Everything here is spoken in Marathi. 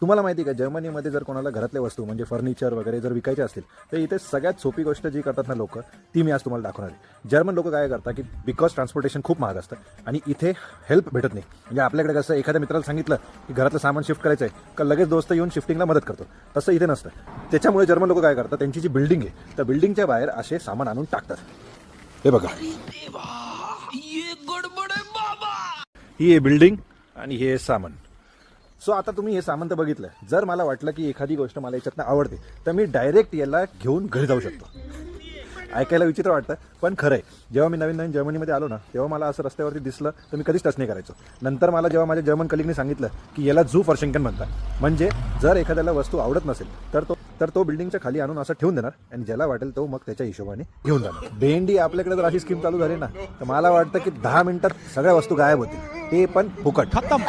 तुम्हाला माहिती आहे का, जर्मनीमध्ये जर कोणाला घरातल्या वस्तू म्हणजे फर्निचर वगैरे जर विकायचे असतील तर इथे सगळ्यात सोपी गोष्ट जी करतात ना लोक, ती मी आज तुम्हाला दाखवणार आहे. जर्मन लोक काय करतात की बिकॉज ट्रान्सपोर्टेशन खूप महाग असतं आणि इथे हेल्प भेटत नाही. म्हणजे आपल्याकडे कसं एखाद्या मित्राला सांगितलं की घरातलं सामान शिफ्ट करायचं आहे का लगेच दोस्त येऊन शिफ्टिंगला मदत करतो, तसं इथे नसतं. त्याच्यामुळे जर्मन लोक काय करतात, त्यांची जी बिल्डिंग आहे त्या बिल्डिंगच्या बाहेर असे सामान आणून टाकतात. हे बघा, ही आहे बिल्डिंग आणि हे सामान. सो आता तुम्ही हे सामान तर बघितलं. जर मला वाटलं की एखादी गोष्ट मला याच्यातनं आवडते तर मी डायरेक्ट याला घेऊन घरी जाऊ शकतो. ऐकायला विचित्र वाटतं पण खरं आहे. जेव्हा मी नवीन जर्मनीमध्ये आलो ना, तेव्हा मला असं रस्त्यावरती दिसलं तर मी कधीच टच नाही करायचो. नंतर मला जेव्हा माझ्या जर्मन कलिगने सांगितलं की याला झू फॉर्शेंकन म्हणतात, म्हणजे जर एखाद्याला वस्तू आवडत नसेल तर तो बिल्डिंगच्या खाली आणून असं ठेवून देणार आणि ज्याला वाटेल तो मग त्याच्या हिशोबाने घेऊन जाणार. भेंडी आपल्याकडे जर अशी स्कीम चालू झाली ना तर मला वाटतं की 10 मिनिटात सगळ्या वस्तू गायब होतील, ते पण फुकट. खतम.